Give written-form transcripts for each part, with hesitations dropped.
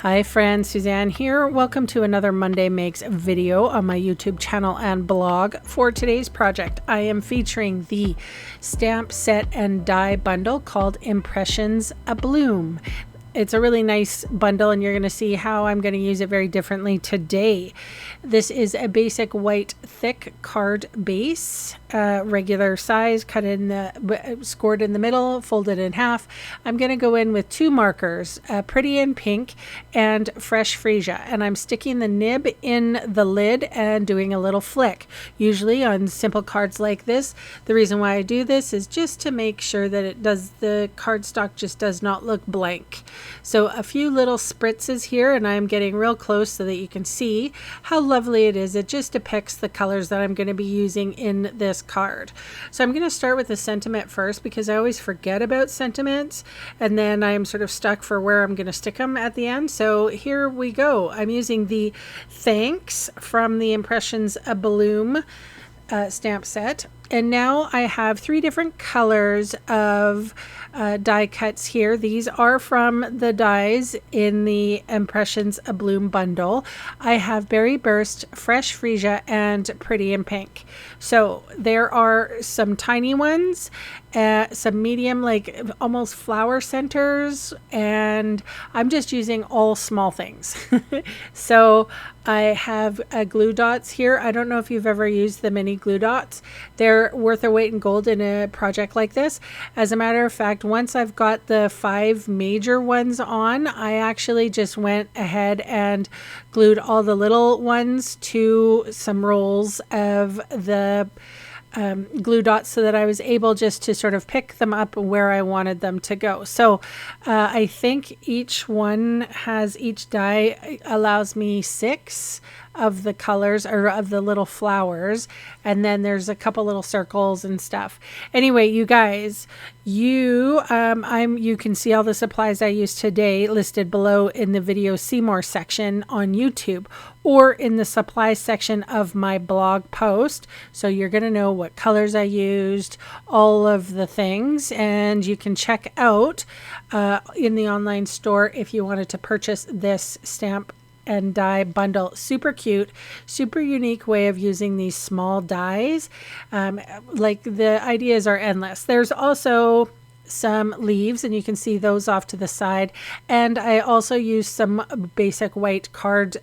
Hi friends, Suzanne here. Welcome to another Monday Makes video on my YouTube channel and blog. For today's project, I am featuring the stamp set and die bundle called Impressions Abloom. It's a really nice bundle and you're going to see how I'm going to use it very differently today. This is a basic white thick card base, regular size, cut in the, scored in the middle, folded in half. I'm going to go in with two markers, Pretty in Pink and Fresh Freesia, and I'm sticking the nib in the lid and doing a little flick. Usually on simple cards like this, the reason why I do this is just to make sure that the cardstock just does not look blank. So a few little spritzes here, and I'm getting real close so that you can see how lovely it is. It just depicts the colors that I'm going to be using in this card. So I'm going to start with the sentiment first because I always forget about sentiments and then I'm sort of stuck for where I'm going to stick them at the end. So here we go. I'm using the Thanks from the Impressions Abloom stamp set. And now I have three different colors of die cuts here. These are from the dies in the Impressions Abloom bundle. I have Berry Burst, Fresh Freesia, and Pretty in Pink. So there are some tiny ones, some medium, like almost flower centers, and I'm just using all small things. So I have glue dots here. I don't know if you've ever used the mini glue dots. They're worth their weight in gold in a project like this. As a matter of fact, once I've got the 5 major ones on, I actually just went ahead and glued all the little ones to some rolls of the glue dots so that I was able just to sort of pick them up where I wanted them to go. So I think each die allows me 6 of the colors or of the little flowers, and then there's a couple little circles and stuff. Anyway, you guys, you can see all the supplies I used today listed below in the video See More section on YouTube or in the supplies section of my blog post. So you're going to know what colors I used, all of the things, and you can check out in the online store if you wanted to purchase this stamp and die bundle. Super cute, super unique way of using these small dies. Like the ideas are endless. There's also some leaves, and you can see those off to the side. And I also use some basic white card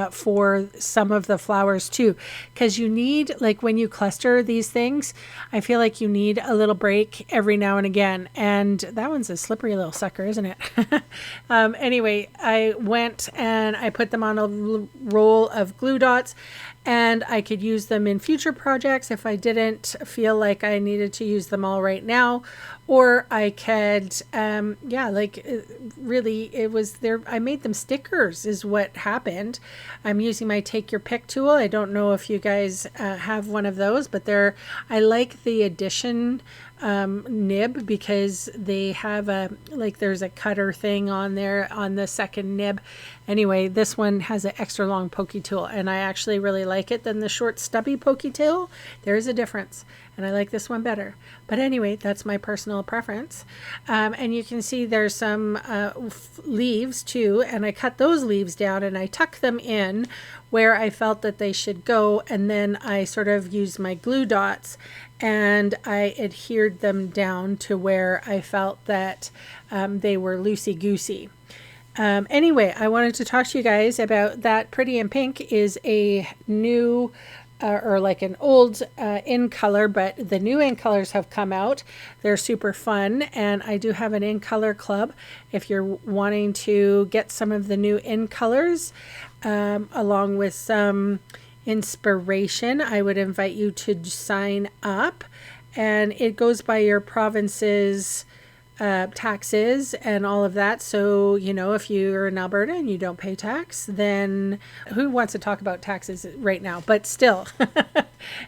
for some of the flowers too, because you need, like when you cluster these things, I feel like you need a little break every now and again, and that one's a slippery little sucker, isn't it? Anyway, I went and I put them on a roll of glue dots, and I could use them in future projects if I didn't feel like I needed to use them all right now, or I could really, it was there, I made them stickers is what happened. I'm using my Take Your Pick tool. I don't know if you guys have one of those, but I like the addition nib because they have there's a cutter thing on there on the second nib. Anyway, this one has an extra long pokey tool, and I actually really like it than the short stubby pokey tool. There is a difference, and I like this one better. But anyway, that's my personal preference. And you can see there's some leaves too, and I cut those leaves down and I tuck them in where I felt that they should go, and then I sort of used my glue dots and I adhered them down to where I felt that they were loosey-goosey. Anyway, I wanted to talk to you guys about that. Pretty in Pink is a new or like an old in color, but the new in colors have come out. They're super fun, and I do have an in color club. If you're wanting to get some of the new in colors along with some inspiration, I would invite you to sign up, and it goes by your province's taxes and all of that. So, you know, if you're in Alberta and you don't pay tax, then who wants to talk about taxes right now? But still,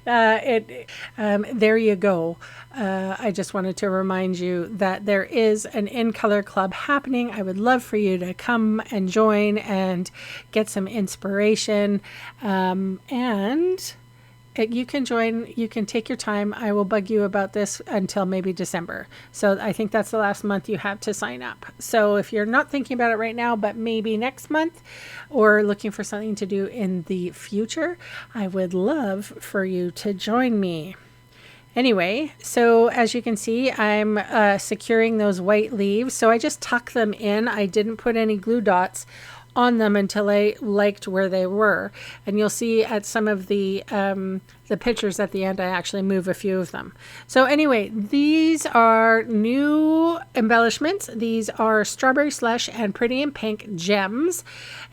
there you go. I just wanted to remind you that there is an in color club happening. I would love for you to come and join and get some inspiration. And you can join, you can take your time. I will bug you about this until maybe December. So I think that's the last month you have to sign up. So if you're not thinking about it right now, but maybe next month, or looking for something to do in the future, I would love for you to join me. Anyway, so as you can see, I'm securing those white leaves. So I just tuck them in. I didn't put any glue dots on them until I liked where they were. And you'll see at some of the pictures at the end, I actually move a few of them. So anyway, these are new embellishments. These are Strawberry Slush and Pretty in Pink gems.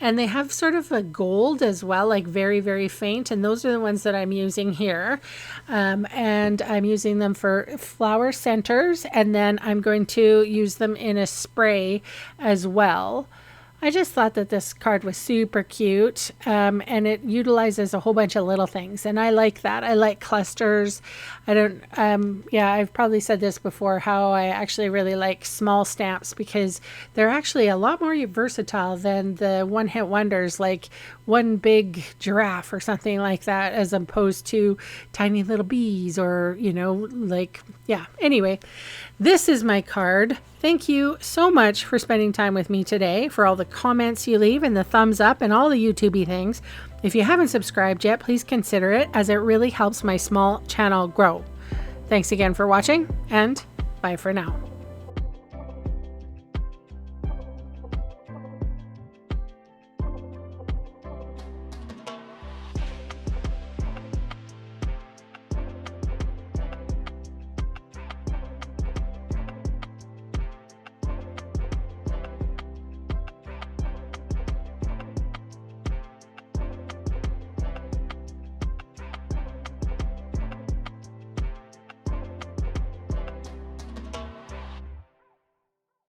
And they have sort of a gold as well, like very, very faint. And those are the ones that I'm using here. And I'm using them for flower centers. And then I'm going to use them in a spray as well. I just thought that this card was super cute, and it utilizes a whole bunch of little things, and I like that. I like clusters. I've probably said this before, how I actually really like small stamps because they're actually a lot more versatile than the one-hit wonders, like one big giraffe or something like that, as opposed to tiny little bees or, Anyway, this is my card. Thank you so much for spending time with me today, for all the comments you leave and the thumbs up and all the YouTube-y things. If you haven't subscribed yet, please consider it, as it really helps my small channel grow. Thanks again for watching, and bye for now.